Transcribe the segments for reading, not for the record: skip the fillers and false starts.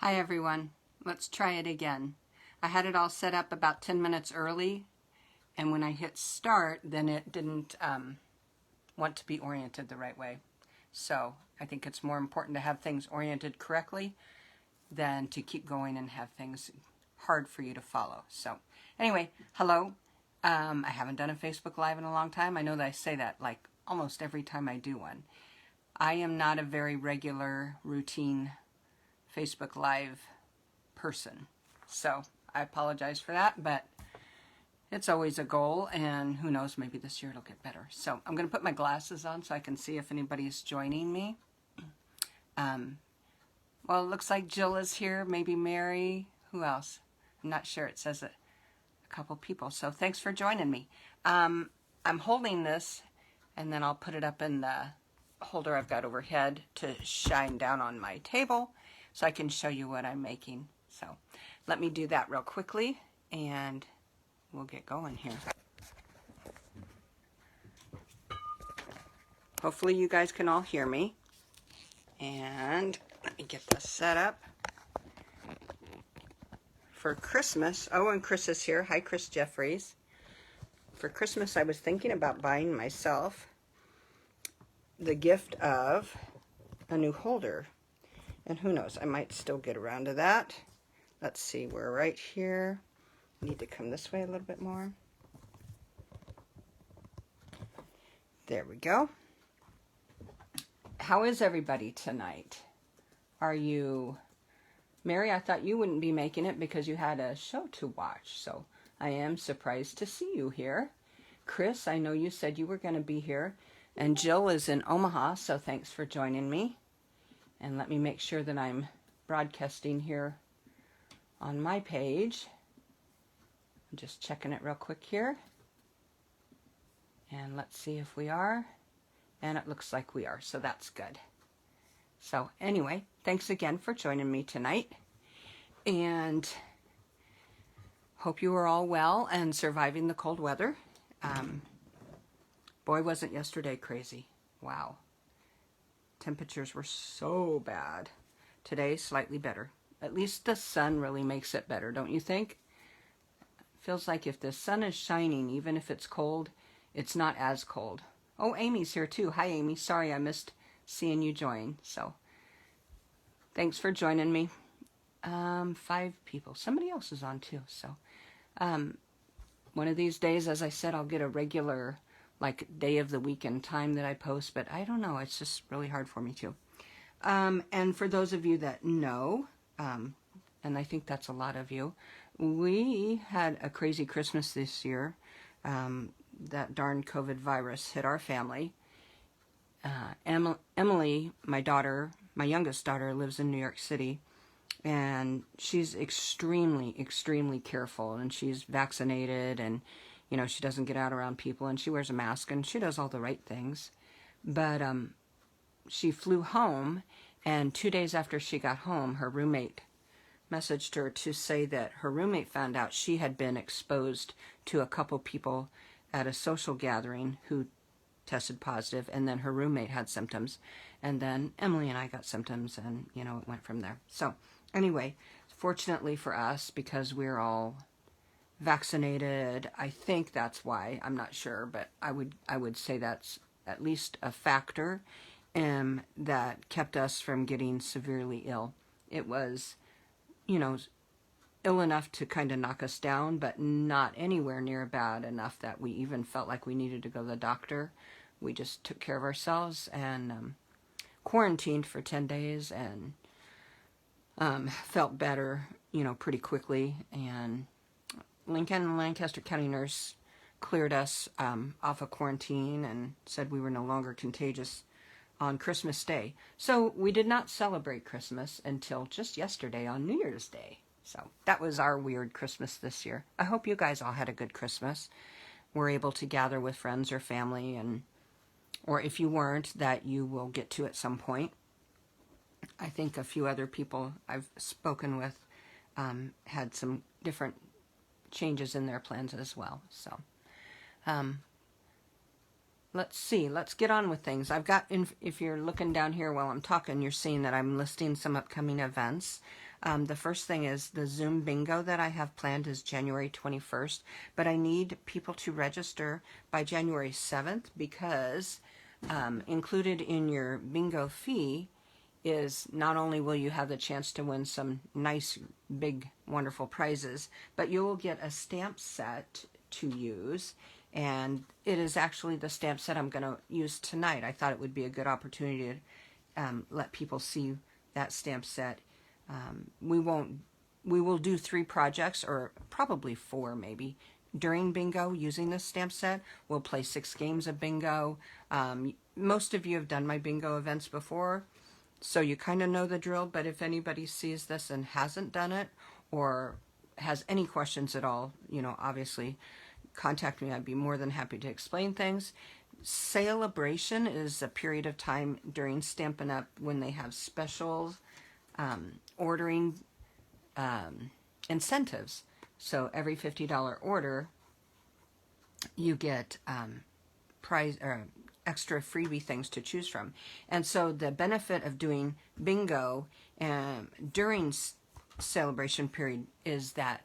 Hi everyone, let's try it again. I had it all set up about 10 minutes early, and when I hit start, then it didn't want to be oriented the right way. So I think it's more important to have things oriented correctly than to keep going and have things hard for you to follow. So anyway, hello. I haven't done a Facebook Live in a long time. I know that I say that like almost every time I do one. I am not a very regular, routine Facebook Live person. So I apologize for that, but it's always a goal, and who knows, maybe this year it'll get better. So I'm going to put my glasses on so I can see if anybody's joining me. Well, it looks like Jill is here, maybe Mary. Who else? I'm not sure. It says a couple people. So thanks for joining me. I'm holding this, and then I'll put it up in the holder I've got overhead to shine down on my table, so I can show you what I'm making. So let me do that real quickly and we'll get going here. Hopefully you guys can all hear me. And let me get this set up. For Christmas, oh, and Chris is here. Hi, Chris Jeffries. For Christmas, I was thinking about buying myself the gift of a new holder. And who knows, I might still get around to that. Let's see, we're right here. I need to come this way a little bit more. There we go. How is everybody tonight? Are you... Mary, I thought you wouldn't be making it because you had a show to watch, so I am surprised to see you here. Chris, I know you said you were going to be here. And Jill is in Omaha, so thanks for joining me. And let me make sure that I'm broadcasting here on my page. I'm just checking it real quick here. And let's see if we are. And it looks like we are, so that's good. So anyway, thanks again for joining me tonight. And hope you are all well and surviving the cold weather. Boy, wasn't yesterday crazy. Wow. Temperatures were so bad. Today, slightly better. At least the sun really makes it better, don't you think? Feels like if the sun is shining, even if it's cold, it's not as cold. Oh, Amy's here too. Hi, Amy. Sorry I missed seeing you join. So, thanks for joining me. 5 people. Somebody else is on too. So, one of these days, as I said, I'll get a regular like day of the week and time that I post, but I don't know, it's just really hard for me to. And for those of you that know, and I think that's a lot of you, we had a crazy Christmas this year. That darn COVID virus hit our family. Emily, my daughter, my youngest daughter, lives in New York City, and she's extremely, extremely careful, and she's vaccinated, and you know, she doesn't get out around people, and she wears a mask, and she does all the right things. But she flew home, and 2 days after she got home, her roommate messaged her to say that her roommate found out she had been exposed to a couple people at a social gathering who tested positive, and then her roommate had symptoms, and then Emily and I got symptoms, and, you know, it went from there. So, anyway, fortunately for us, because we're all vaccinated, I think that's why. I'm not sure, but I would say that's at least a factor that kept us from getting severely ill. It was, you know, ill enough to kind of knock us down, but not anywhere near bad enough that we even felt like we needed to go to the doctor. We just took care of ourselves and quarantined for 10 days and felt better, you know, pretty quickly. And Lincoln and Lancaster County nurse cleared us off of quarantine and said we were no longer contagious on Christmas Day. So we did not celebrate Christmas until just yesterday on New Year's Day. So that was our weird Christmas this year. I hope you guys all had a good Christmas. Were able to gather with friends or family, and or if you weren't, that you will get to at some point. I think a few other people I've spoken with had some different changes in their plans as well. So let's see, let's get on with things. I've got, if you're looking down here while I'm talking, you're seeing that I'm listing some upcoming events. The first thing is the Zoom bingo that I have planned is January 21st, but I need people to register by January 7th because included in your bingo fee is not only will you have the chance to win some nice, big, wonderful prizes, but you will get a stamp set to use. And it is actually the stamp set I'm going to use tonight. I thought it would be a good opportunity to let people see that stamp set. We will do 3 projects, or probably 4 maybe, during bingo using this stamp set. We'll play 6 games of bingo. Most of you have done my bingo events before, so you kind of know the drill, but if anybody sees this and hasn't done it or has any questions at all, you know, obviously contact me. I'd be more than happy to explain things. Celebration is a period of time during Stampin' Up when they have specials, ordering incentives. So every $50 order, you get prize or extra freebie things to choose from. And so the benefit of doing bingo during celebration period is that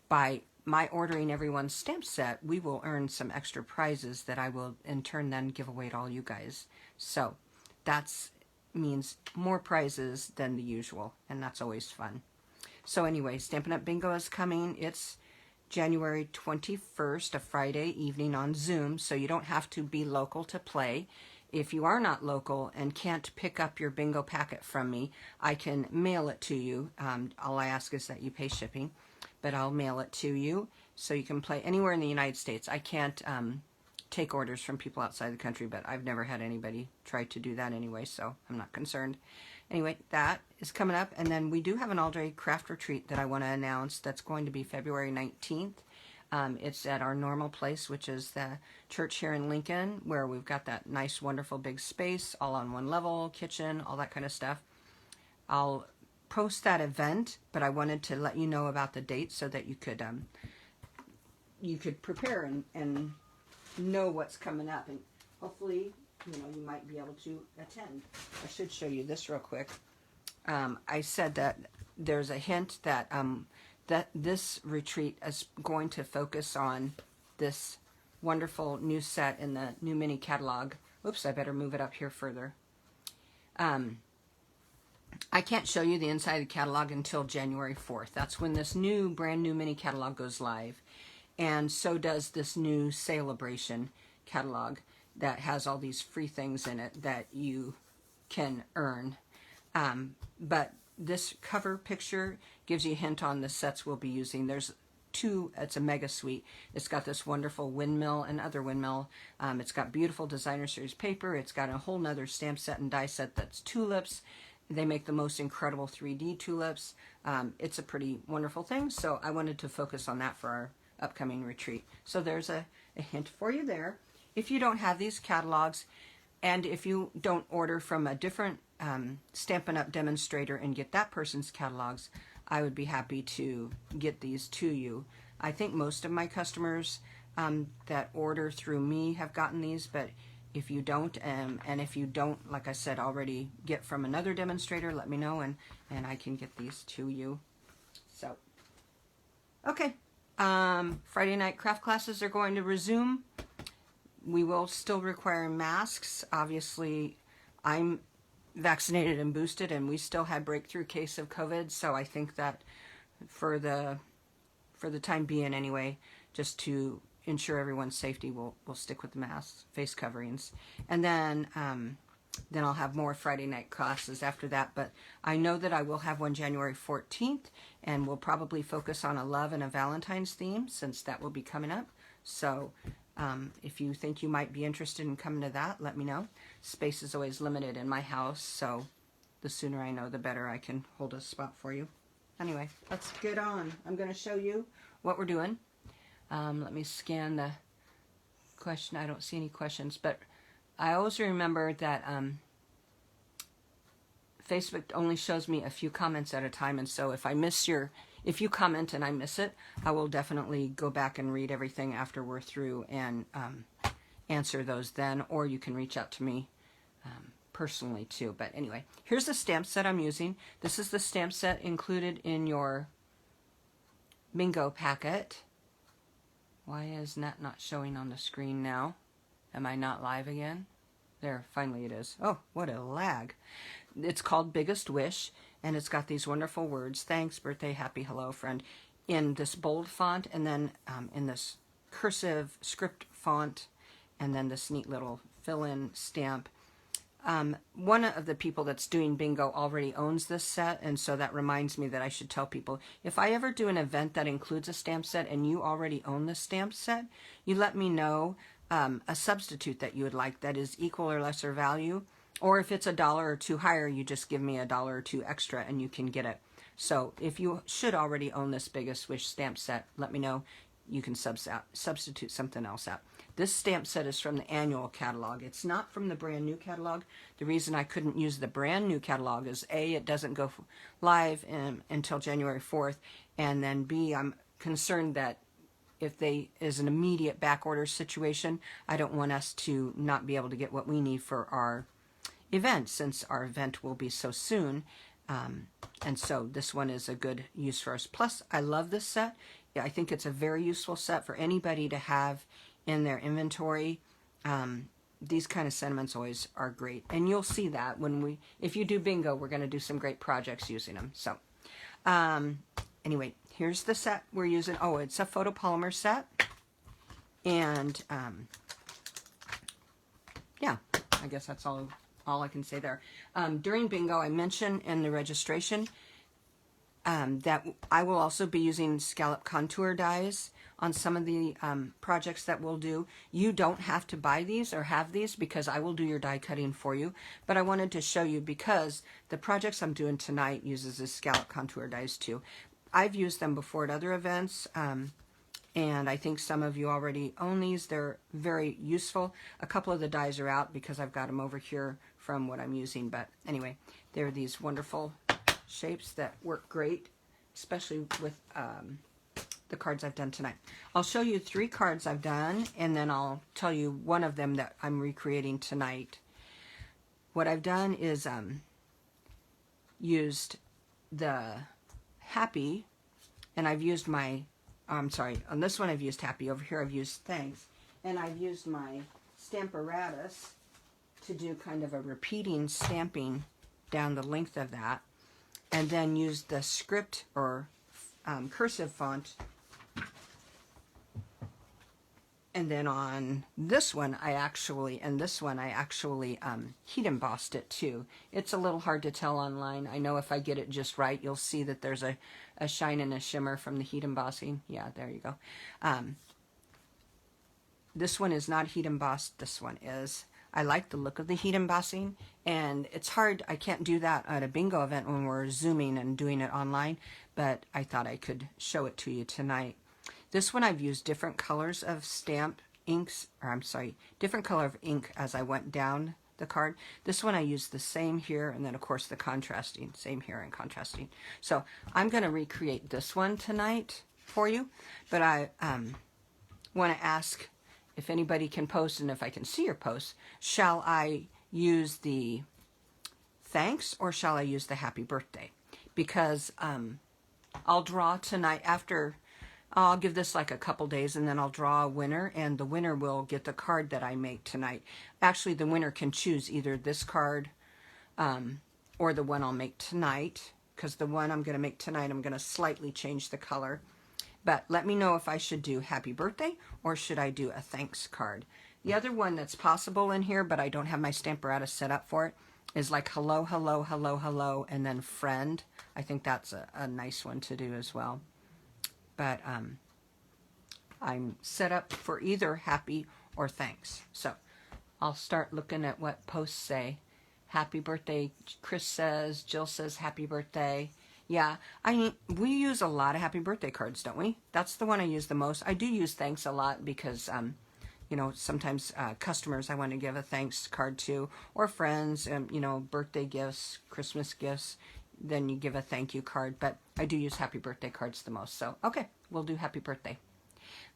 by my ordering everyone's stamp set, we will earn some extra prizes that I will in turn then give away to all you guys. So that's means more prizes than the usual, and that's always fun. So anyway, Stampin' Up Bingo is coming. It's January 21st, a Friday evening on Zoom, so you don't have to be local to play. If you are not local and can't pick up your bingo packet from me, I can mail it to you. All I ask is that you pay shipping, but I'll mail it to you so you can play anywhere in the United States. I can't take orders from people outside the country, but I've never had anybody try to do that anyway, so I'm not concerned. Anyway, that is coming up, and then we do have an all-day craft retreat that I want to announce that's going to be February 19th. It's at our normal place, which is the church here in Lincoln, where we've got that nice, wonderful big space, all on one level, kitchen, all that kind of stuff. I'll post that event, but I wanted to let you know about the date so that you could prepare and know what's coming up, and hopefully, you know, you might be able to attend. I should show you this real quick. I said that there's a hint that that this retreat is going to focus on this wonderful new set in the new mini catalog. Oops, I better move it up here further. I can't show you the inside of the catalog until January 4th. That's when this new, brand new mini catalog goes live. And so does this new Celebration catalog that has all these free things in it that you can earn. But this cover picture gives you a hint on the sets we'll be using. There's 2, it's a mega suite. It's got this wonderful windmill and other windmill. It's got beautiful designer series paper. It's got a whole nother stamp set and die set that's tulips. They make the most incredible 3D tulips. It's a pretty wonderful thing, so I wanted to focus on that for our upcoming retreat. So there's a hint for you there. If you don't have these catalogs, and if you don't order from a different Stampin' Up demonstrator and get that person's catalogs, I would be happy to get these to you. I think most of my customers that order through me have gotten these, but if you don't, and if you don't, like I said, already get from another demonstrator, let me know, and I can get these to you. So, okay. Friday night craft classes are going to resume. We will still require masks. Obviously, I'm vaccinated and boosted, and we still had breakthrough case of COVID, so I think that for the time being anyway, just to ensure everyone's safety, we'll stick with the masks, face coverings. And then I'll have more Friday night classes after that, but I know that I will have one January 14th, and we'll probably focus on a love and a Valentine's theme, since that will be coming up. So if you think you might be interested in coming to that, let me know. Space is always limited in my house, so the sooner I know, the better I can hold a spot for you. Anyway, let's get on. I'm going to show you what we're doing. Let me scan the question. I don't see any questions, but I always remember that Facebook only shows me a few comments at a time, and so if you comment and I miss it, I will definitely go back and read everything after we're through and answer those then, or you can reach out to me personally too. But anyway, here's the stamp set I'm using. This is the stamp set included in your Bingo packet. Why is that not showing on the screen now? Am I not live again? There, finally it is. Oh, what a lag. It's called Biggest Wish, and it's got these wonderful words, thanks, birthday, happy, hello, friend, in this bold font, and then in this cursive script font, and then this neat little fill-in stamp. One of the people that's doing Bingo already owns this set, and so that reminds me that I should tell people, if I ever do an event that includes a stamp set and you already own the stamp set, you let me know a substitute that you would like that is equal or lesser value, or if it's $1 or $2 higher, you just give me $1 or $2 extra and you can get it. So if you should already own this Biggest Wish stamp set, let me know. You can substitute something else out. This stamp set is from the annual catalog. It's not from the brand new catalog. The reason I couldn't use the brand new catalog is A, it doesn't go live until January 4th, and then B, I'm concerned that if they is an immediate back order situation, I don't want us to not be able to get what we need for our event, since our event will be so soon. And so this one is a good use for us. Plus, I love this set. Yeah, I think it's a very useful set for anybody to have in their inventory. These kind of sentiments always are great. And you'll see that when if you do Bingo, we're going to do some great projects using them. So anyway, here's the set we're using. Oh, it's a photopolymer set. And yeah, I guess that's all I can say there. During Bingo, I mentioned in the registration that I will also be using Scallop Contour Dies on some of the projects that we'll do. You don't have to buy these or have these because I will do your die cutting for you. But I wanted to show you because the projects I'm doing tonight uses this Scallop Contour Dies too. I've used them before at other events, and I think some of you already own these. They're very useful. A couple of the dies are out because I've got them over here from what I'm using. But anyway, they're these wonderful shapes that work great, especially with the cards I've done tonight. I'll show you 3 cards I've done, and then I'll tell you one of them that I'm recreating tonight. What I've done is used the happy, and I've used my, I'm sorry, on this one I've used happy, over here I've used thanks, and I've used my Stamparatus to do kind of a repeating stamping down the length of that, and then used the script or cursive font. And then on this one, I actually heat embossed it too. It's a little hard to tell online. I know if I get it just right, you'll see that there's a shine and a shimmer from the heat embossing. Yeah, there you go. This one is not heat embossed. This one is. I like the look of the heat embossing, and it's hard. I can't do that at a Bingo event when we're Zooming and doing it online, but I thought I could show it to you tonight. This one I've used different colors of stamp inks, or I'm sorry, different color of ink as I went down the card. This one I used the same here, and then of course the contrasting, same here and contrasting. So I'm going to recreate this one tonight for you, but I want to ask if anybody can post, and if I can see your posts, shall I use the thanks or shall I use the happy birthday? Because I'll draw tonight after. I'll give this like a couple days, and then I'll draw a winner, and the winner will get the card that I make tonight. Actually, the winner can choose either this card or the one I'll make tonight, because the one I'm going to make tonight, I'm going to slightly change the color. But let me know if I should do happy birthday or should I do a thanks card. The other one that's possible in here, but I don't have my Stamparatus set up for it, is like hello, hello, hello, hello, and then friend. I think that's a nice one to do as well. But I'm set up for either happy or thanks. So I'll start looking at what posts say. Happy birthday, Chris says. Jill says happy birthday. Yeah, I mean, we use a lot of happy birthday cards, don't we? That's the one I use the most. I do use thanks a lot because, you know, sometimes customers I want to give a thanks card to, or friends, you know, birthday gifts, Christmas gifts. Then you give a thank you card, but I do use happy birthday cards the most. So, okay, we'll do happy birthday.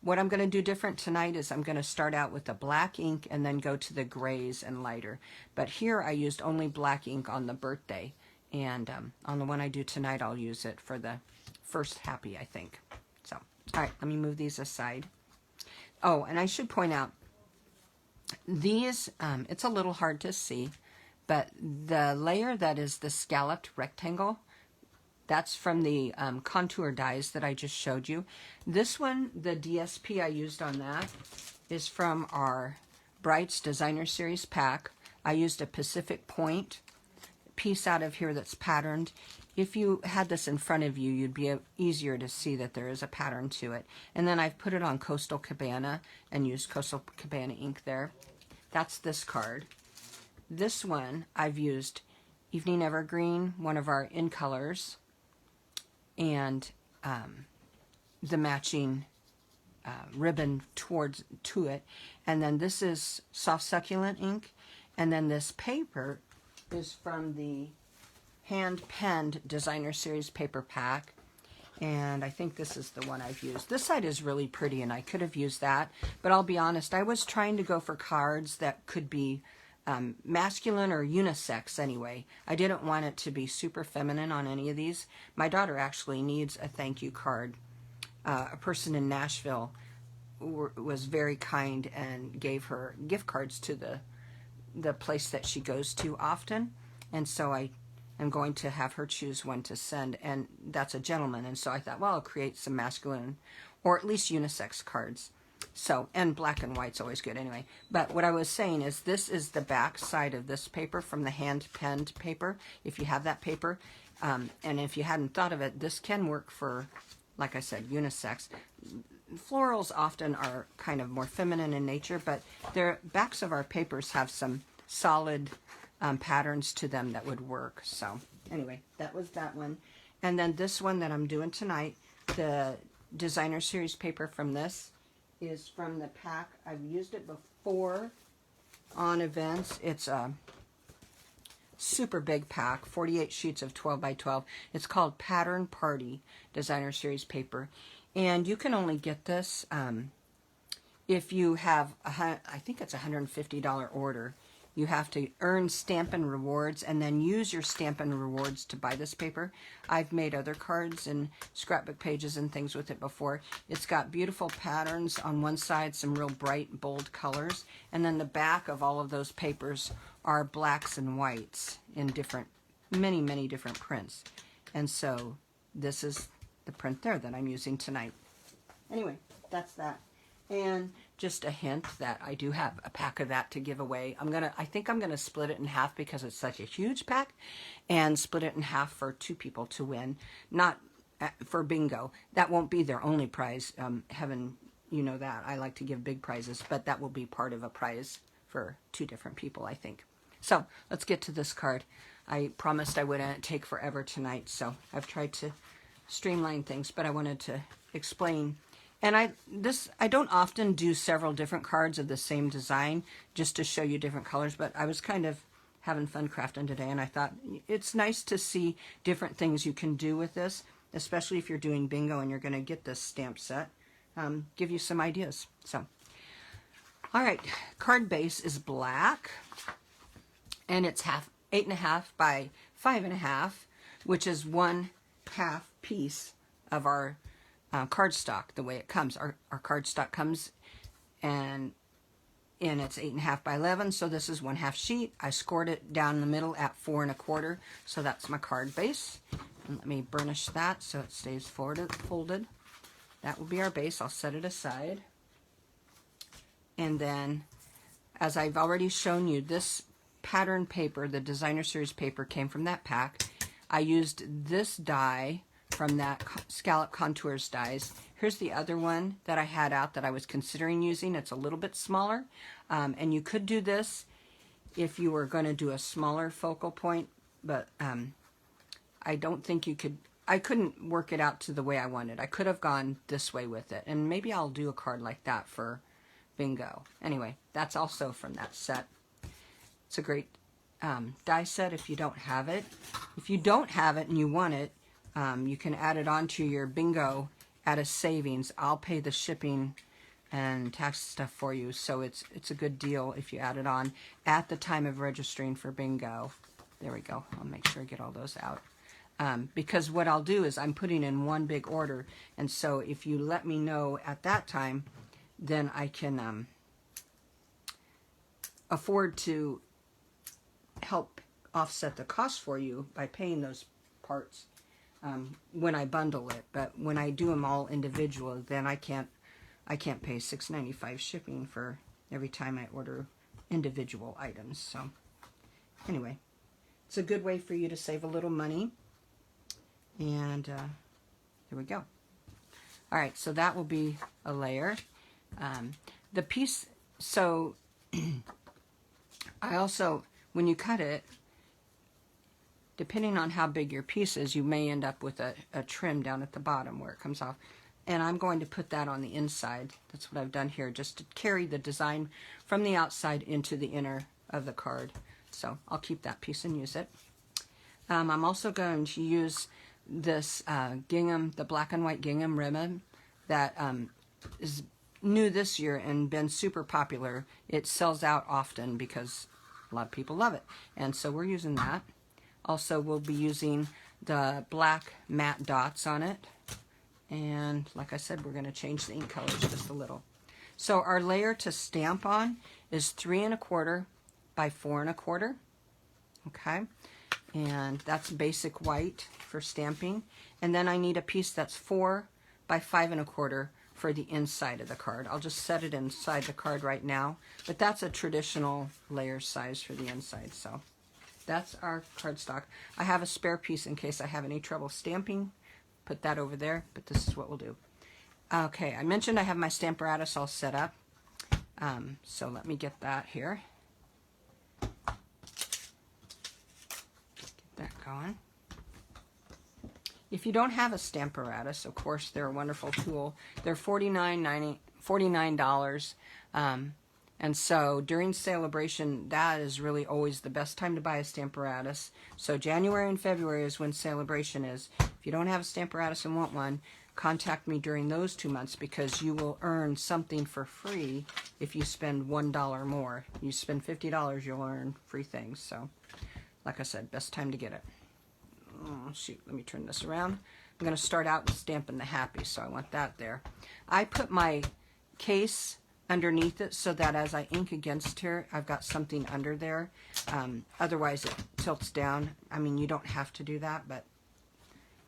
What I'm going to do different tonight is I'm going to start out with the black ink and then go to the grays and lighter. But here I used only black ink on the birthday. And on the one I do tonight, I'll use it for the first happy, I think. So, all right, let me move these aside. Oh, and I should point out, these, it's a little hard to see, but the layer that is the scalloped rectangle, that's from the contour dies that I just showed you. This one, the DSP I used on that, is from our Brights Designer Series pack. I used a Pacific Point piece out of here that's patterned. If you had this in front of you, you'd be easier to see that there is a pattern to it. And then I've put it on Coastal Cabana and used Coastal Cabana ink there. That's this card. This one I've used Evening Evergreen, one of our in colors, and the matching ribbon to it. And then this is Soft Succulent ink. And then this paper is from the hand-penned Designer Series paper pack. And I think this is the one I've used. This side is really pretty, and I could have used that. But I'll be honest, I was trying to go for cards that could be masculine or unisex anyway. I didn't want it to be super feminine on any of these. My daughter actually needs a thank you card. A person in Nashville was very kind and gave her gift cards to the place that she goes to often. And so I am going to have her choose one to send, and that's a gentleman. And so I thought, well, I'll create some masculine or at least unisex cards. So, and black and white's always good anyway. But what I was saying is this is the back side of this paper from the hand-penned paper, if you have that paper. And if you hadn't thought of it, this can work for, like I said, unisex. Florals often are kind of more feminine in nature, but their backs of our papers have some solid patterns to them that would work. So anyway, that was that one. And then this one that I'm doing tonight, the Designer Series paper from this, is from the pack. I've used it before on events. It's a super big pack, 48 sheets of 12 by 12. It's called Pattern Party Designer Series paper. And you can only get this if you have, I think it's a $150 order. You have to earn Stampin' Rewards and then use your Stampin' Rewards to buy this paper. I've made other cards and scrapbook pages and things with it before. It's got beautiful patterns on one side, some real bright, bold colors. And then the back of all of those papers are blacks and whites in different, many, many different prints. And so this is the print there that I'm using tonight. Anyway, that's that. And just a hint that I do have a pack of that to give away. I think I'm gonna split it in half because it's such a huge pack, and split it in half for 2 people to win. Not for bingo. That won't be their only prize. Heaven, you know that. I like to give big prizes, but that will be part of a prize for 2 different people, I think. So let's get to this card. I promised I wouldn't take forever tonight, so I've tried to streamline things, but I wanted to explain. And I don't often do several different cards of the same design just to show you different colors, but I was kind of having fun crafting today, and I thought it's nice to see different things you can do with this, especially if you're doing bingo and you're going to get this stamp set. Give you some ideas. So, all right, card base is black, and it's 8.5 by 5.5, which is 1/2 piece of our cardstock, the way it comes. Our cardstock comes and it's 8.5 by 11, so this is 1/2 sheet. I scored it down the middle at 4 1/4, so that's my card base. And let me burnish that so it stays folded. That will be our base. I'll set it aside. And then, as I've already shown you, this pattern paper, the Designer Series paper, came from that pack. I used this die from that Scallop Contour Dies. Here's the other one that I had out that I was considering using. It's a little bit smaller, and you could do this if you were going to do a smaller focal point, but I don't think you could. I couldn't work it out to the way I wanted. I could have gone this way with it, and maybe I'll do a card like that for bingo. Anyway, that's also from that set. It's a great die set if you don't have it. If you don't have it and you want it, you can add it onto your bingo at a savings. I'll pay the shipping and tax stuff for you, so it's a good deal if you add it on at the time of registering for Bingo. There we go. I'll make sure I get all those out. Because what I'll do is I'm putting in one big order, and so if you let me know at that time, then I can afford to help offset the cost for you by paying those parts when I bundle it. But when I do them all individual, then I can't pay $6.95 shipping for every time I order individual items. So anyway, it's a good way for you to save a little money. And there we go. All right, so that will be a layer. The piece, so I also, when you cut it, depending on how big your piece is, you may end up with a trim down at the bottom where it comes off. And I'm going to put that on the inside. That's what I've done here, just to carry the design from the outside into the inner of the card. So I'll keep that piece and use it. I'm also going to use this gingham, the black and white gingham ribbon that is new this year and been super popular. It sells out often because a lot of people love it. And so we're using that. Also, we'll be using the black matte dots on it. And like I said, we're going to change the ink colors just a little. So our layer to stamp on is 3 1/4 by 4 1/4. Okay. And that's basic white for stamping. And then I need a piece that's 4 by 5 1/4 for the inside of the card. I'll just set it inside the card right now. But that's a traditional layer size for the inside. So that's our cardstock. I have a spare piece in case I have any trouble stamping. Put that over there, but this is what we'll do. Okay, I mentioned I have my Stamparatus all set up. So let me get that here. Get that going. If you don't have a Stamparatus, of course, they're a wonderful tool. They're $49. And so during Celebration, that is really always the best time to buy a Stamparatus. So January and February is when Celebration is. If you don't have a Stamparatus and want one, contact me during those 2 months because you will earn something for free if you spend $1 more. You spend $50, you'll earn free things. So like I said, best time to get it. Oh, shoot, let me turn this around. I'm going to start out with Stampin' the Happy, so I want that there. I put my case underneath it so that as I ink against here, I've got something under there. Otherwise it tilts down. I mean, you don't have to do that, but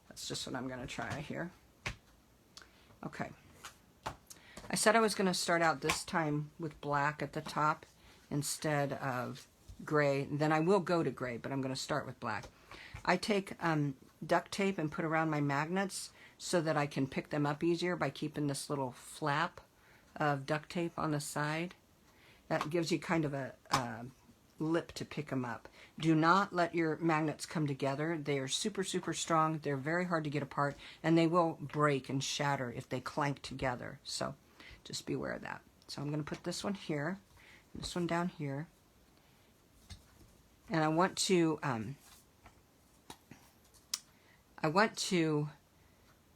that's just what I'm going to try here. Okay. I said I was going to start out this time with black at the top instead of gray. Then I will go to gray, but I'm going to start with black. I take duct tape and put around my magnets so that I can pick them up easier by keeping this little flap of duct tape on the side. That gives you kind of a lip to pick them up. Do not let your magnets come together. They are super, super strong. They're very hard to get apart, and they will break and shatter if they clank together. So just be aware of that. So I'm going to put this one here, this one down here, and I want to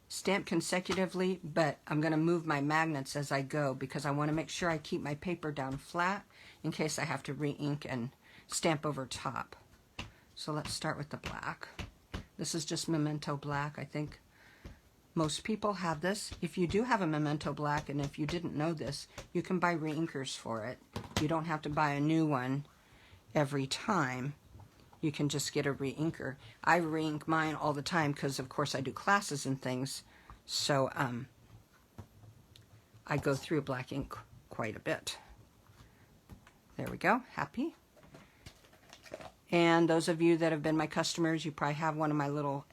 stamp consecutively, but I'm going to move my magnets as I go because I want to make sure I keep my paper down flat in case I have to re-ink and stamp over top. So let's start with the black. This is just Memento black. I think most people have this. If you do have a Memento black, and if you didn't know this, you can buy re-inkers for it. You don't have to buy a new one every time. You can just get a re-inker. I re-ink mine all the time because, of course, I do classes and things. So I go through black ink quite a bit. There we go. Happy. And those of you that have been my customers, you probably have one of my little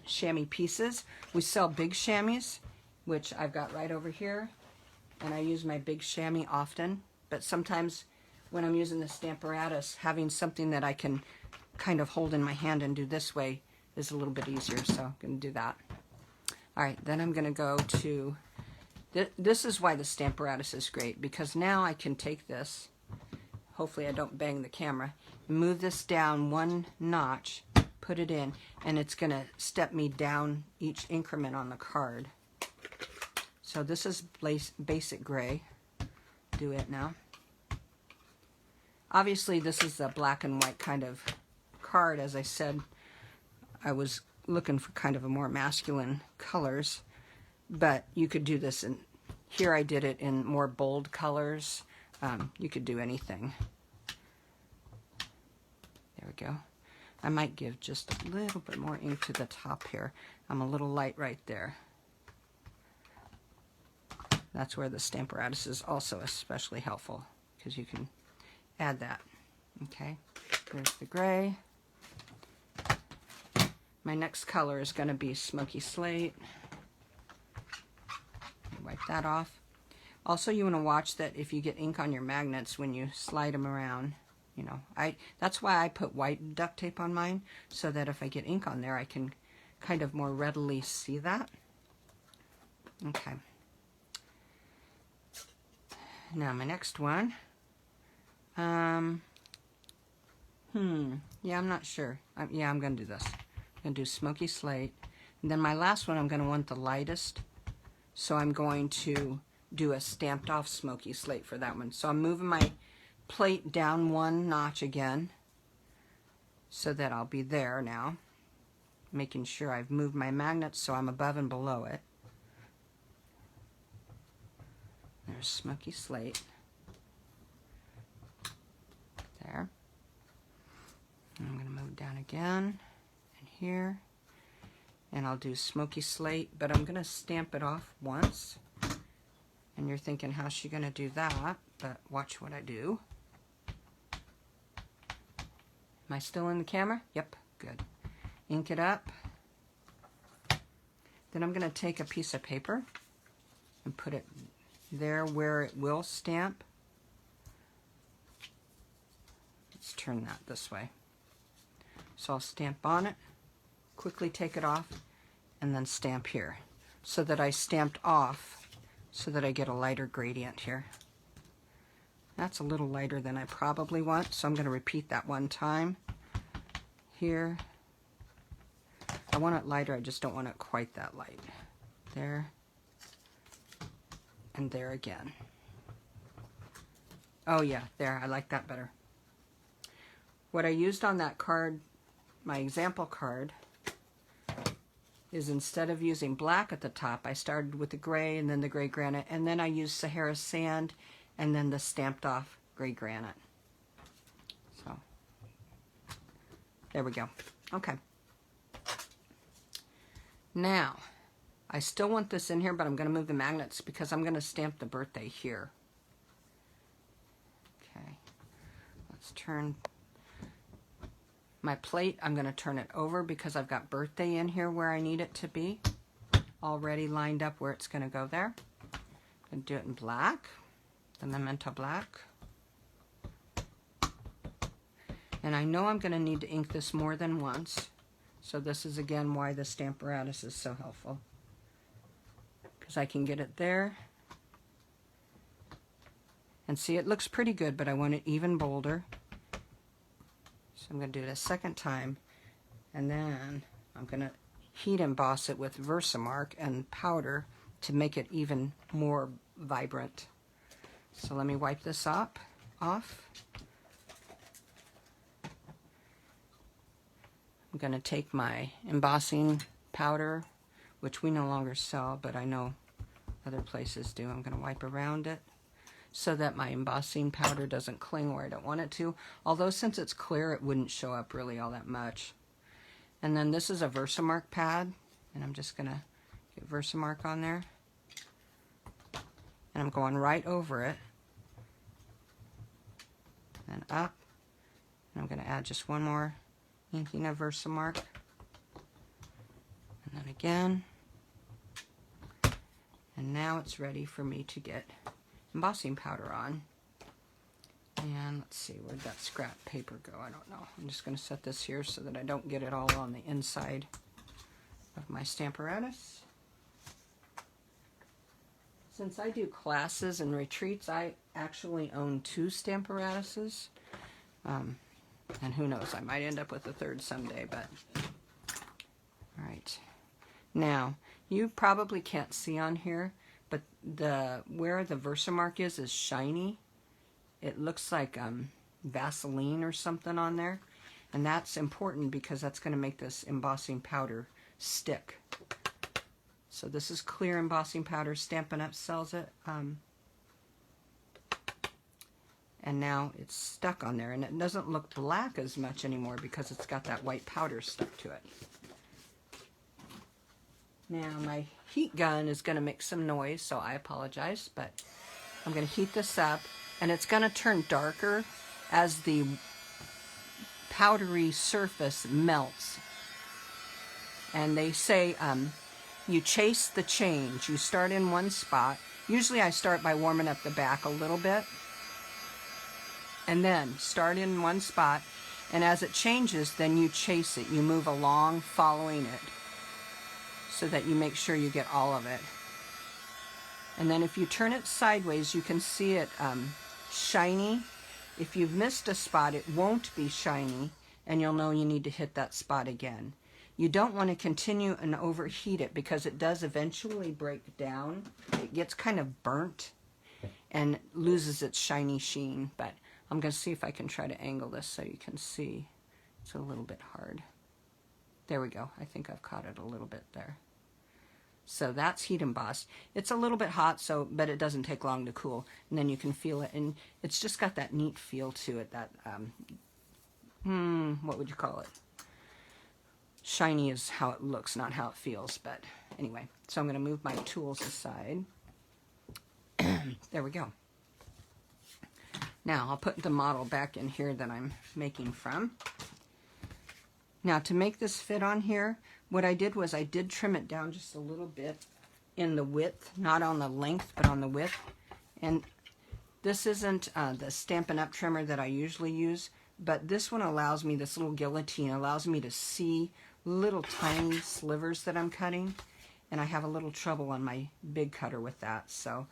chamois pieces. We sell big chamois, which I've got right over here. And I use my big chamois often. But sometimes when I'm using the Stamparatus, having something that I can kind of hold in my hand and do this way is a little bit easier, so I'm going to do that. Alright, then I'm going to go to, this is why the Stamparatus is great, because now I can take this, hopefully I don't bang the camera, move this down 1 notch, put it in, and it's going to step me down each increment on the card. So this is basic gray. Do it now. Obviously this is a black and white kind of card. As I said, I was looking for kind of a more masculine colors, but you could do this in, here I did it in more bold colors. You could do anything. There we go. I might give just a little bit more ink to the top here. I'm a little light right there. That's where the Stamparatus is also especially helpful, because you can add that. Okay, there's the gray. My next color is going to be Smoky Slate. Wipe that off. Also, you want to watch that if you get ink on your magnets when you slide them around. You know, that's why I put white duct tape on mine, so that if I get ink on there, I can kind of more readily see that. Okay. Now my next one. Yeah, I'm not sure. Yeah, I'm going to do this. I'm going to do Smoky Slate. And then my last one, I'm going to want the lightest. So I'm going to do a stamped off Smoky Slate for that one. So I'm moving my plate down one notch again, so that I'll be there now. Making sure I've moved my magnets so I'm above and below it. There's Smoky Slate. There. And I'm going to move down again, and here. And I'll do Smoky Slate, but I'm going to stamp it off once. And you're thinking, how's she going to do that? But watch what I do. Am I still in the camera? Yep, good. Ink it up. Then I'm going to take a piece of paper and put it there where it will stamp. Let's turn that this way. So I'll stamp on it, quickly take it off, and then stamp here, so that I stamped off, so that I get a lighter gradient here. That's a little lighter than I probably want, so I'm going to repeat that one time. Here. I want it lighter, I just don't want it quite that light. There. And there again. Oh yeah, there, I like that better. What I used on that card, my example card, is instead of using black at the top, I started with the gray and then the gray granite, and then I used Sahara sand and then the stamped off gray granite. So, there we go. Okay. Now, I still want this in here, but I'm going to move the magnets because I'm going to stamp the birthday here. Okay. Let's turn my plate. I'm going to turn it over because I've got birthday in here where I need it to be. Already lined up where it's going to go there. I'm going to do it in black, the Memento black. And I know I'm going to need to ink this more than once. So this is again why the Stamparatus is so helpful. Because I can get it there. And see, it looks pretty good, but I want it even bolder. So I'm going to do it a second time. And then I'm going to heat emboss it with versamark and powder to make it even more vibrant. So let me wipe this off. I'm going to take my embossing powder, which we no longer sell, but I know other places do. I'm going to wipe around it so that my embossing powder doesn't cling where I don't want it to. Although since it's clear, it wouldn't show up really all that much. And then this is a versamark pad, and I'm just going to get versamark on there. And I'm going right over it. And up. And I'm going to add just one more inking of versamark. And then again. And now it's ready for me to get embossing powder on. And let's see, where'd that scrap paper go? I don't know. I'm just going to set this here so that I don't get it all on the inside of my Stamparatus. Since I do classes and retreats, I actually own 2 Stamparatuses. And who knows, I might end up with a third someday, but... Alright. Now, you probably can't see on here, but where the versamark is shiny. It looks like Vaseline or something on there, and that's important because that's going to make this embossing powder stick. So this is clear embossing powder. Stampin' Up sells it. And now it's stuck on there, and it doesn't look black as much anymore because it's got that white powder stuck to it. Now my heat gun is going to make some noise, so I apologize, but I'm going to heat this up, and it's going to turn darker as the powdery surface melts. And they say you chase the change. You start in one spot. Usually I start by warming up the back a little bit, and then start in one spot, and as it changes, then you chase it. You move along following it so that you make sure you get all of it. And then if you turn it sideways, you can see it shiny. If you've missed a spot, it won't be shiny, and you'll know you need to hit that spot again. You don't want to continue and overheat it because it does eventually break down. It gets kind of burnt and loses its shiny sheen, but I'm going to see if I can try to angle this so you can see. It's a little bit hard. There we go. I think I've caught it a little bit there. So that's heat embossed. It's a little bit hot, but it doesn't take long to cool. And then you can feel it, and it's just got that neat feel to it. That what would you call it? Shiny is how it looks, not how it feels. But anyway, so I'm going to move my tools aside. There we go. Now I'll put the model back in here that I'm making from. Now to make this fit on here, what I did was I did trim it down just a little bit in the width, not on the length, but on the width. And this isn't the Stampin' Up trimmer that I usually use, but this one allows me, this little guillotine allows me to see little tiny slivers that I'm cutting, and I have a little trouble on my big cutter with that. So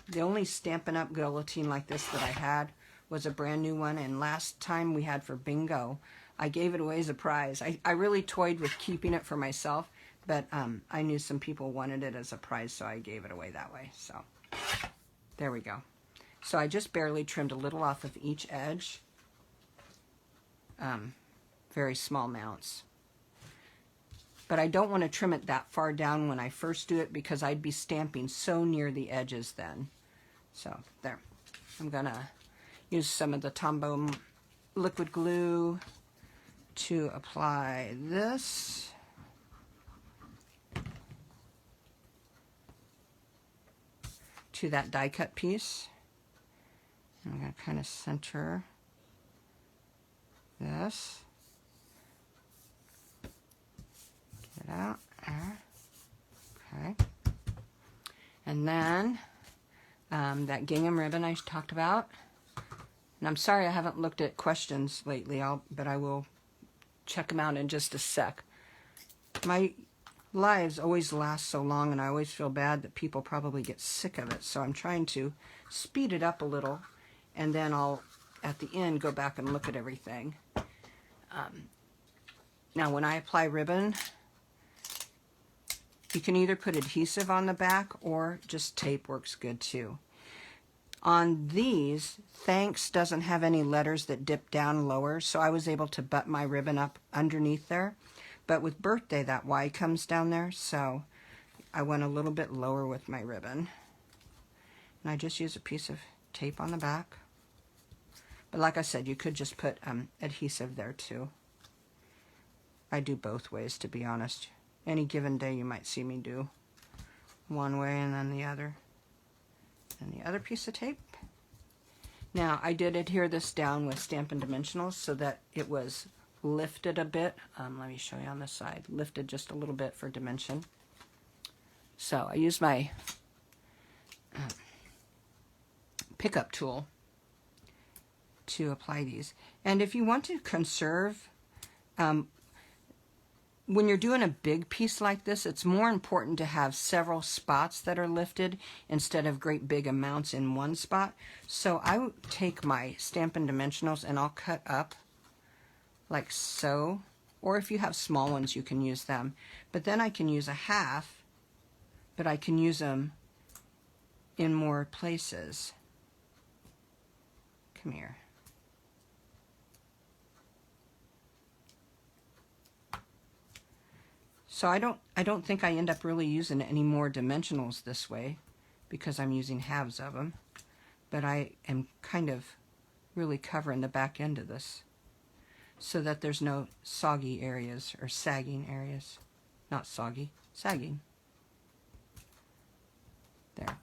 the only Stampin' Up guillotine like this that I had was a brand new one, and last time we had for Bingo, I gave it away as a prize. I really toyed with keeping it for myself, but I knew some people wanted it as a prize, so I gave it away that way. So there we go. So I just barely trimmed a little off of each edge. Very small mounts. But I don't want to trim it that far down when I first do it because I'd be stamping so near the edges then. So there. I'm going to use some of the Tombow liquid glue to apply this. To that die cut piece. I'm going to kind of center this. Get it out there. Okay. And then that gingham ribbon I talked about. And I'm sorry I haven't looked at questions lately, but I will check them out in just a sec. My lives always last so long, and I always feel bad that people probably get sick of it. So I'm trying to speed it up a little, and then I'll, at the end, go back and look at everything. Now, when I apply ribbon, you can either put adhesive on the back or just tape works good too. On these, thanks doesn't have any letters that dip down lower, so I was able to butt my ribbon up underneath there. But with birthday, that Y comes down there, so I went a little bit lower with my ribbon. And I just use a piece of tape on the back. But like I said, you could just put adhesive there too. I do both ways, to be honest. Any given day you might see me do one way and then the other. And the other piece of tape. Now, I did adhere this down with Stampin Dimensionals so that it was lifted a bit. Let me show you on this side. Lifted just a little bit for dimension. So I use my pickup tool to apply these. And if you want to conserve, when you're doing a big piece like this, it's more important to have several spots that are lifted instead of great big amounts in one spot. So I would take my Stampin Dimensionals and I'll cut up like so. Or if you have small ones, you can use them. But then I can use a half, but I can use them in more places. Come here. So I don't think I end up really using any more dimensionals this way because I'm using halves of them. But I am kind of really covering the back end of this so that there's no soggy areas or sagging areas. Not soggy, sagging. There.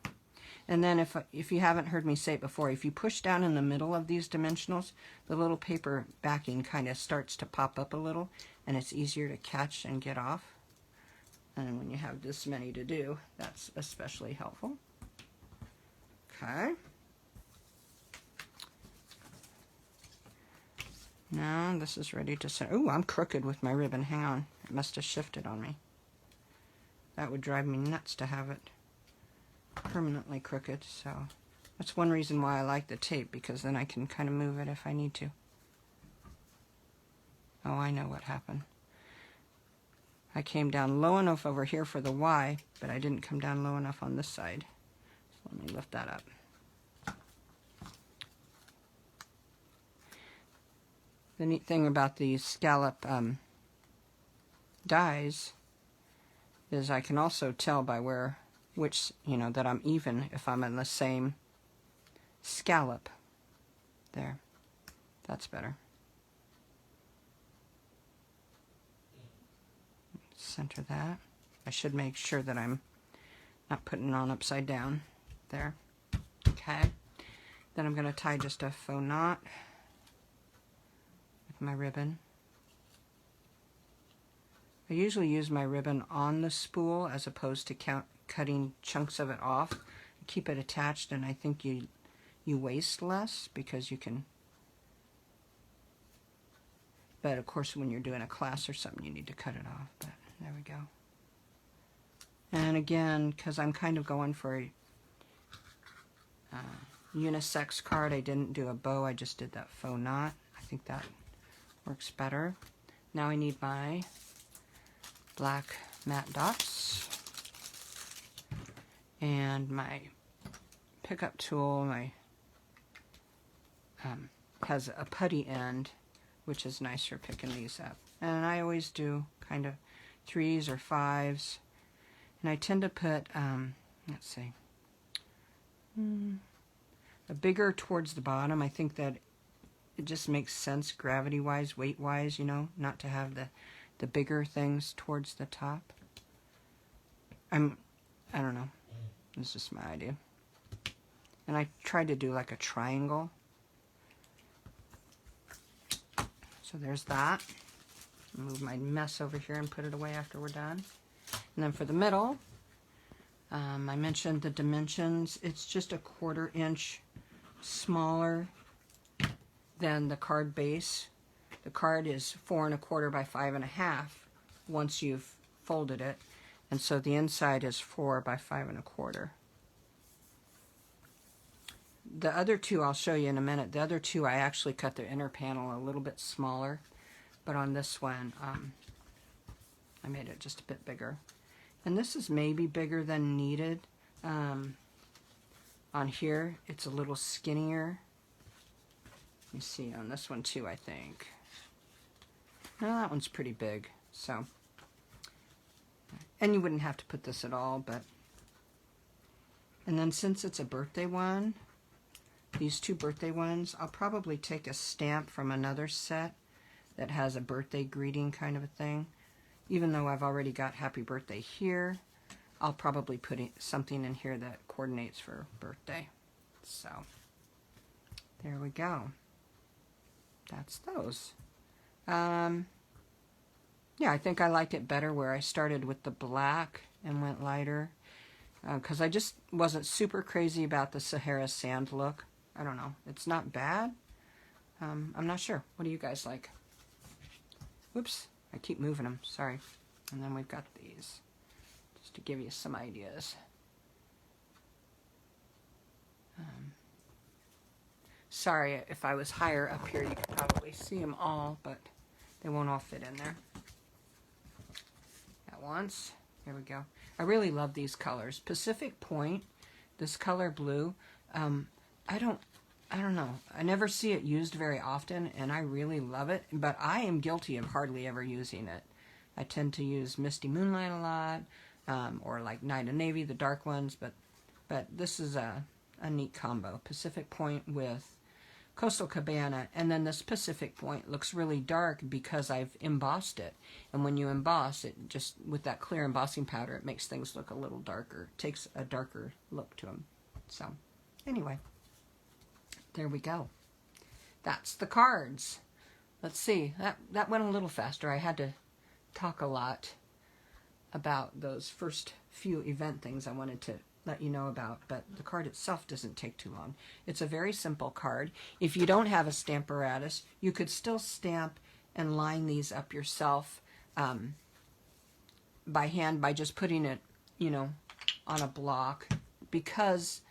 And then if you haven't heard me say it before, if you push down in the middle of these dimensionals, the little paper backing kind of starts to pop up a little, and it's easier to catch and get off. And when you have this many to do, that's especially helpful. Okay. Now this is ready to set. Oh, I'm crooked with my ribbon. Hang on. It must have shifted on me. That would drive me nuts to have it permanently crooked. So that's one reason why I like the tape, because then I can kind of move it if I need to. Oh, I know what happened. I came down low enough over here for the Y, but I didn't come down low enough on this side. So let me lift that up. The neat thing about these scallop dies is I can also tell by which, that I'm even if I'm in the same scallop. There. That's better. Center that. I should make sure that I'm not putting it on upside down. There. Okay. Then I'm going to tie just a faux knot with my ribbon. I usually use my ribbon on the spool as opposed to cutting chunks of it off. Keep it attached, and I think you waste less because you can. But of course, when you're doing a class or something, you need to cut it off. But there we go. And again, because I'm kind of going for a unisex card, I didn't do a bow. I just did that faux knot. I think that works better. Now I need my black matte dots and my pickup tool. My has a putty end, which is nice for picking these up. And I always do kind of 3s or 5s, and I tend to put let's see, a bigger towards the bottom. I think that it just makes sense gravity wise, weight wise, not to have the bigger things towards the top. I don't know, it's just my idea. And I tried to do like a triangle. So there's that. Move my mess over here and put it away after we're done. And then for the middle, I mentioned the dimensions. It's just a 1/4 inch smaller than the card base. The card is 4 1/4 by 5 1/2 once you've folded it. And so the inside is 4 by 5 1/4. The other two I'll show you in a minute. The other two I actually cut the inner panel a little bit smaller. But on this one, I made it just a bit bigger. And this is maybe bigger than needed. On here, it's a little skinnier. Let me see, on this one too, I think. No, that one's pretty big. So, and you wouldn't have to put this at all, but. And then since it's a birthday one, these 2 birthday ones, I'll probably take a stamp from another set that has a birthday greeting kind of a thing. Even though I've already got happy birthday here, I'll probably put something in here that coordinates for birthday. So there we go. That's those. Yeah, I think I liked it better where I started with the black and went lighter, because I just wasn't super crazy about the Sahara sand look. I don't know. It's not bad. I'm not sure. What do you guys like? Whoops, I keep moving them, sorry. And then we've got these, just to give you some ideas. Sorry, if I was higher up here, you could probably see them all, but they won't all fit in there at once. There we go. I really love these colors. Pacific Point This color blue, I don't know. I never see it used very often, and I really love it, but I am guilty of hardly ever using it. I tend to use Misty Moonlight a lot, or like Night and Navy, the dark ones, but this is a neat combo. Pacific Point with Coastal Cabana, and then this Pacific Point looks really dark because I've embossed it. And when you emboss it, just with that clear embossing powder, it makes things look a little darker. It takes a darker look to them. So, anyway, there we go. That's the cards. Let's see. That went a little faster. I had to talk a lot about those first few event things I wanted to let you know about, but the card itself doesn't take too long. It's a very simple card. If you don't have a Stamparatus, you could still stamp and line these up yourself by hand by just putting it, on a block. Because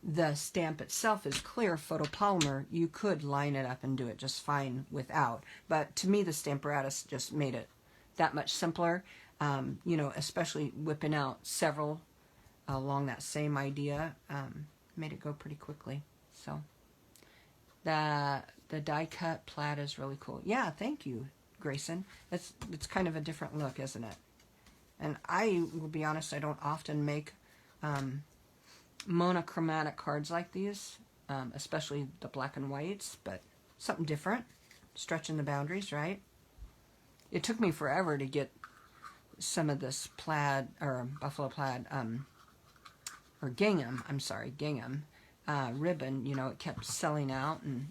the stamp itself is clear photopolymer, you could line it up and do it just fine without. But to me, the Stamparatus just made it that much simpler, especially whipping out several along that same idea, made it go pretty quickly. So the die cut plaid is really cool. Yeah, thank you, Grayson. It's kind of a different look, isn't it? And I will be honest, I don't often make monochromatic cards like these, especially the black and whites, but something different, stretching the boundaries, right? It took me forever to get some of this plaid, or buffalo plaid, or gingham, gingham ribbon. It kept selling out, and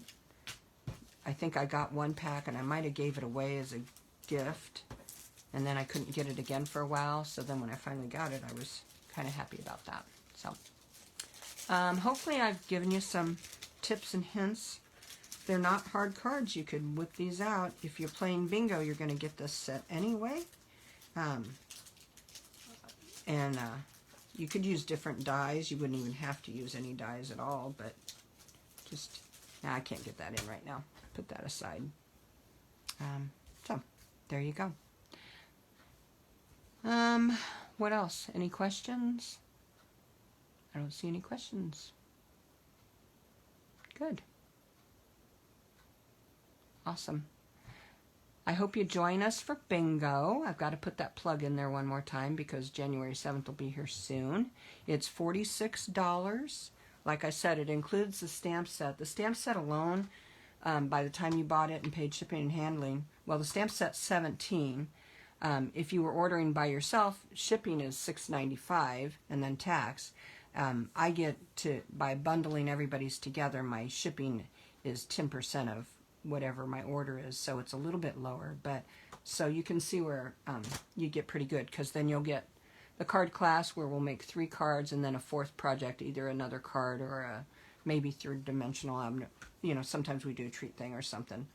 I think I got one pack, and I might have gave it away as a gift, and then I couldn't get it again for a while, so then when I finally got it, I was kind of happy about that. So hopefully I've given you some tips and hints. They're not hard cards. You could whip these out. If you're playing bingo, you're going to get this set anyway. You could use different dies. You wouldn't even have to use any dies at all, but just, I can't get that in right now. Put that aside. So, there you go. What else? Any questions? I don't see any questions. Good. Awesome. I hope you join us for bingo. I've got to put that plug in there one more time because January 7th will be here soon. It's $46. Like I said, it includes the stamp set. The stamp set alone, by the time you bought it and paid shipping and handling, well, the stamp set's $17. If you were ordering by yourself, shipping is $6.95 and then tax. I get to, by bundling everybody's together, my shipping is 10% of whatever my order is, so it's a little bit lower, but so you can see where you get pretty good, because then you'll get the card class where we'll make 3 cards and then a 4th project, either another card or maybe 3rd dimensional. Sometimes we do a treat thing or something.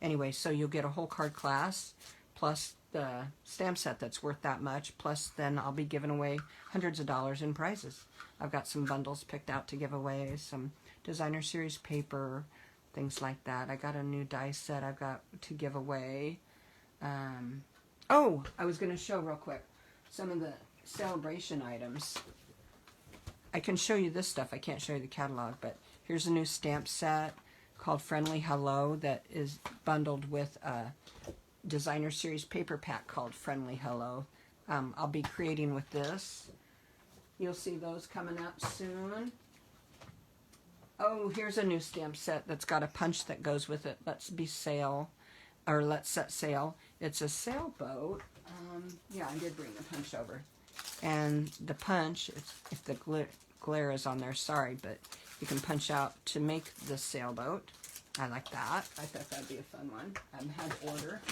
Anyway, so you'll get a whole card class plus the stamp set that's worth that much, plus then I'll be giving away hundreds of dollars in prizes. I've got some bundles picked out to give away, some designer series paper, things like that. I got a new die set I've got to give away. Oh, I was going to show real quick some of the celebration items. I can show you this stuff. I can't show you the catalog, but here's a new stamp set called Friendly Hello that is bundled with a designer series paper pack called Friendly Hello. I'll be creating with this. You'll see those coming up soon. Oh, here's a new stamp set that's got a punch that goes with it. Let's set sail. It's a sailboat. Yeah, I did bring the punch over. And the punch, if the glare is on there, sorry, but you can punch out to make the sailboat. I like that. I thought that'd be a fun one. I had to order.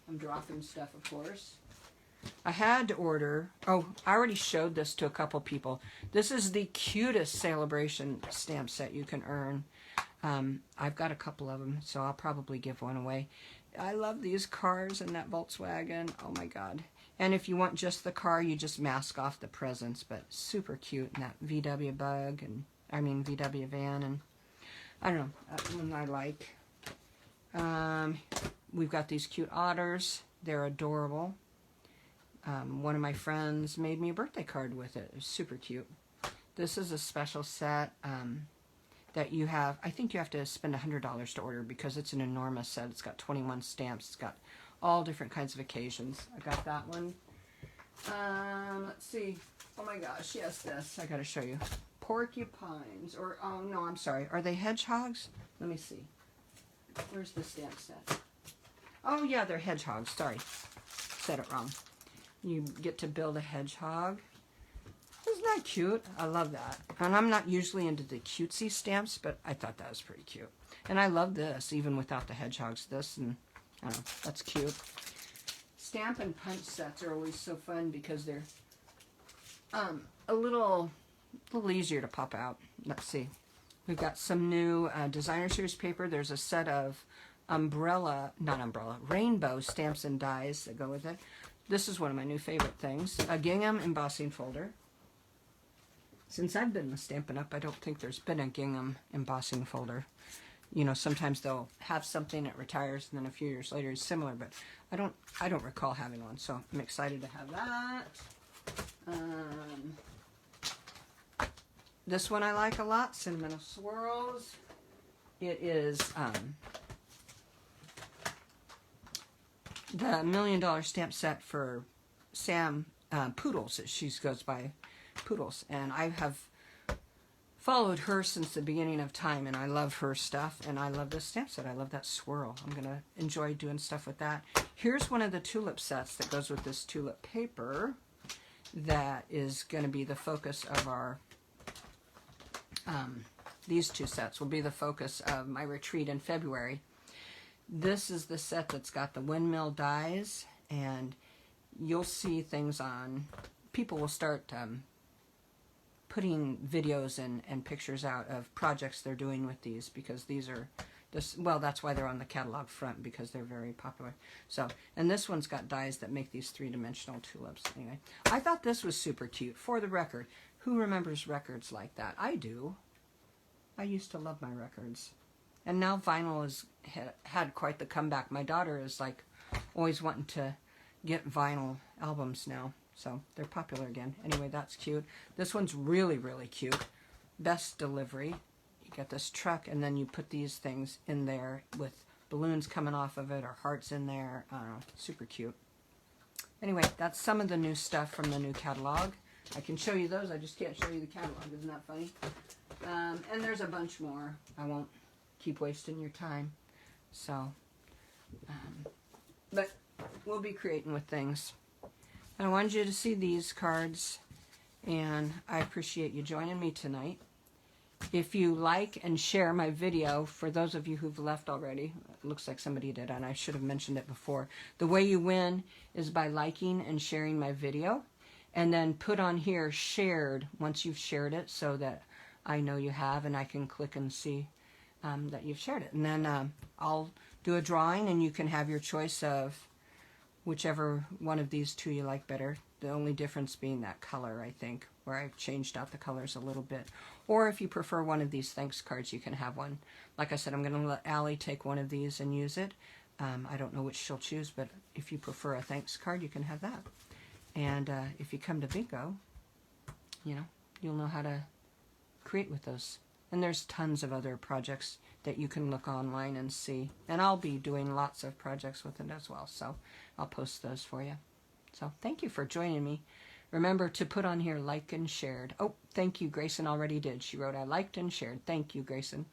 I'm dropping stuff, of course. I had to order, I already showed this to a couple people. This is the cutest celebration stamp set you can earn. I've got a couple of them, so I'll probably give one away. I love these cars and that Volkswagen. Oh my God. And if you want just the car, you just mask off the presents, but super cute. And that VW bug, VW van, and I don't know, that one I like. We've got these cute otters. They're adorable. One of my friends made me a birthday card with it. It was super cute. This is a special set that you have. I think you have to spend $100 to order because it's an enormous set. It's got 21 stamps. It's got all different kinds of occasions. I got that one. Let's see. Oh my gosh, yes, this. I got to show you. Porcupines, or, oh no, I'm sorry. Are they hedgehogs? Let me see. Where's the stamp set? Oh yeah, they're hedgehogs. Sorry. Said it wrong. You get to build a hedgehog. Isn't that cute? I love that. And I'm not usually into the cutesy stamps, but I thought that was pretty cute. And I love this, even without the hedgehogs. This, and I don't know, that's cute. Stamp and punch sets are always so fun because they're a little easier to pop out. Let's see. We've got some new designer series paper. There's a set of rainbow stamps and dies that go with it. This is one of my new favorite things. A gingham embossing folder. Since I've been with Stampin' Up, I don't think there's been a gingham embossing folder. You know, sometimes they'll have something that retires and then a few years later is similar, but I don't recall having one, so I'm excited to have that. This one I like a lot, Sentimental Swirls. It is the $1 Million Stamp set for Sam Poodles. She goes by Poodles, and I have followed her since the beginning of time, and I love her stuff, and I love this stamp set. I love that swirl. I'm going to enjoy doing stuff with that. Here's one of the tulip sets that goes with this tulip paper that is going to be the focus of our these two sets will be the focus of my retreat in February. This is the set that's got the windmill dies, and you'll see things on, people will start putting videos and pictures out of projects they're doing with these, because these are, well, that's why they're on the catalog front, because they're very popular. So, and this one's got dies that make these three-dimensional tulips. Anyway, I thought this was super cute. For the record, who remembers records like that? I do. I used to love my records. And now vinyl has had quite the comeback. My daughter is like always wanting to get vinyl albums now. So they're popular again. Anyway, that's cute. This one's really, really cute. Best delivery. You get this truck, and then you put these things in there with balloons coming off of it or hearts in there. I don't know. Super cute. Anyway, that's some of the new stuff from the new catalog. I can show you those. I just can't show you the catalog. Isn't that funny? And there's a bunch more. I won't keep wasting your time. So, but we'll be creating with things. I wanted you to see these cards, and I appreciate you joining me tonight. If you like and share my video, for those of you who've left already, it looks like somebody did, and I should have mentioned it before. The way you win is by liking and sharing my video, and then put on here shared once you've shared it, so that I know you have, and I can click and see that you've shared it. And then I'll do a drawing, and you can have your choice of whichever one of these two you like better. The only difference being that color, I think, where I've changed out the colors a little bit. Or if you prefer one of these thanks cards, you can have one. Like I said, I'm going to let Allie take one of these and use it. I don't know which she'll choose, but if you prefer a thanks card, you can have that. And if you come to Bingo, you know, you'll know how to create with those. And there's tons of other projects that you can look online and see. And I'll be doing lots of projects with it as well, so I'll post those for you. So thank you for joining me. Remember to put on here like and shared. Oh, thank you, Grayson already did. She wrote, I liked and shared. Thank you, Grayson.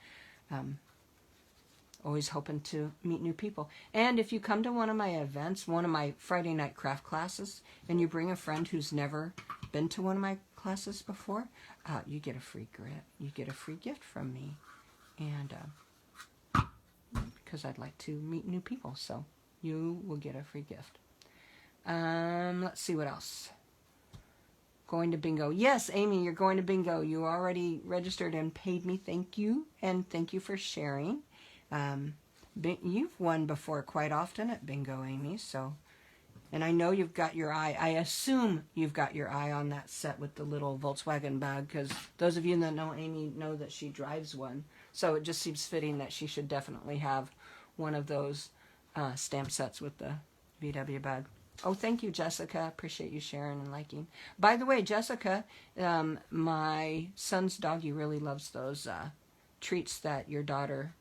Always hoping to meet new people. And if you come to one of my events, one of my Friday night craft classes, and you bring a friend who's never been to one of my classes before, you get a free gift from me. And because I'd like to meet new people, so you will get a free gift. Let's see what else. Going to Bingo. Yes, Amy, you're going to Bingo. You already registered and paid me. Thank you. And thank you for sharing. You've won before quite often at Bingo, Amy, so, and I know you've got your eye, I assume you've got your eye on that set with the little Volkswagen bag, because those of you that know Amy know that she drives one, so it just seems fitting that she should definitely have one of those stamp sets with the VW bag. Oh, thank you, Jessica. Appreciate you sharing and liking. By the way, Jessica, my son's doggy really loves those treats that your daughter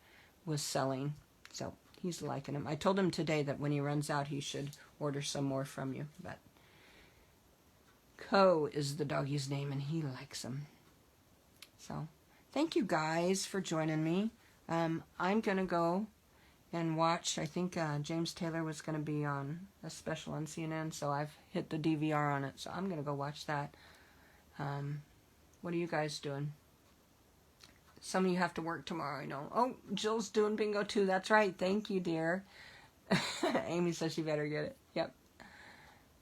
was selling. So he's liking them. I told him today that when he runs out, he should order some more from you. But Co is the doggy's name, and he likes them. So thank you guys for joining me. I'm going to go and watch. I think James Taylor was going to be on a special on CNN, so I've hit the DVR on it, so I'm going to go watch that. What are you guys doing? Some of you have to work tomorrow, I know. Oh, Jill's doing bingo too. That's right. Thank you, dear. Amy says she better get it. Yep.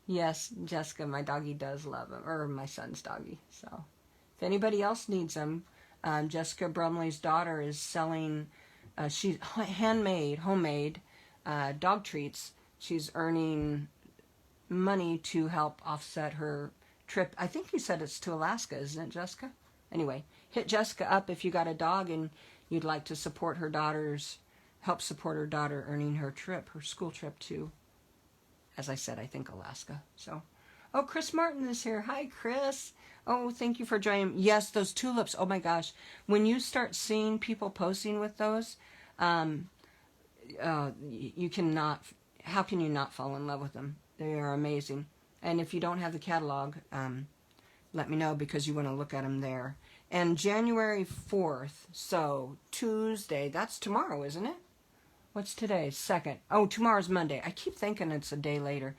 Yes, Jessica, my doggy does love them, or my son's doggy. So if anybody else needs them, Jessica Brumley's daughter is selling she's homemade dog treats. She's earning money to help offset her trip. I think you said it's to Alaska, isn't it, Jessica? Anyway, hit Jessica up if you got a dog and you'd like to support her help support her daughter earning her school trip to, as I said, I think Alaska. So, oh, Chris Martin is here. Hi, Chris. Oh, thank you for joining. Yes, those tulips. Oh my gosh. When you start seeing people posting with those, you cannot, how can you not fall in love with them? They are amazing. And if you don't have the catalog, let me know because you want to look at them there. And January 4th, so Tuesday, that's tomorrow, isn't it? What's today? 2nd. Oh, tomorrow's Monday. I keep thinking it's a day later.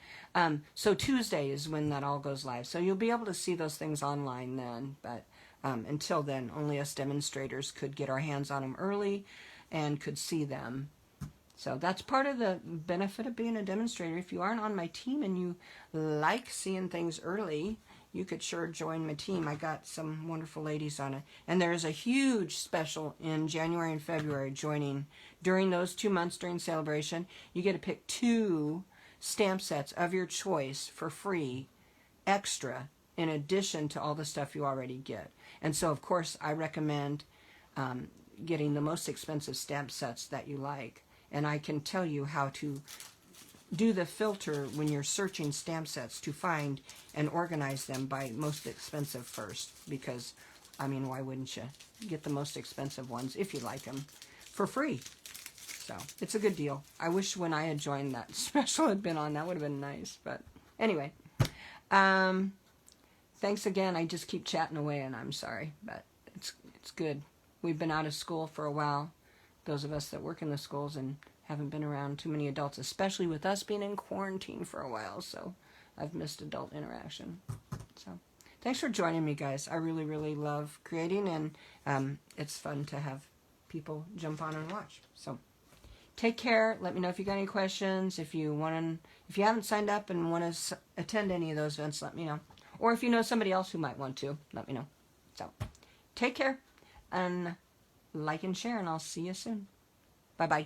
So Tuesday is when that all goes live. So you'll be able to see those things online then. But until then, only us demonstrators could get our hands on them early and could see them. So that's part of the benefit of being a demonstrator. If you aren't on my team and you like seeing things early, you could sure join my team. I got some wonderful ladies on it. And there's a huge special in January and February joining. During those 2 months during celebration, you get to pick 2 stamp sets of your choice for free, extra, in addition to all the stuff you already get. And so, of course, I recommend getting the most expensive stamp sets that you like. And I can tell you how to do the filter when you're searching stamp sets to find and organize them by most expensive first. Because, I mean, why wouldn't you get the most expensive ones if you like them for free? So it's a good deal. I wish when I had joined that special had been on. That would have been nice. But anyway, thanks again. I just keep chatting away and I'm sorry, but it's good. We've been out of school for a while. Those of us that work in the schools and haven't been around too many adults, especially with us being in quarantine for a while. So I've missed adult interaction. So thanks for joining me, guys. I really, really love creating, and it's fun to have people jump on and watch. So take care. Let me know if you got any questions. If you haven't signed up and want to attend any of those events, let me know. Or if you know somebody else who might want to, let me know. So take care and like and share, and I'll see you soon. Bye-bye.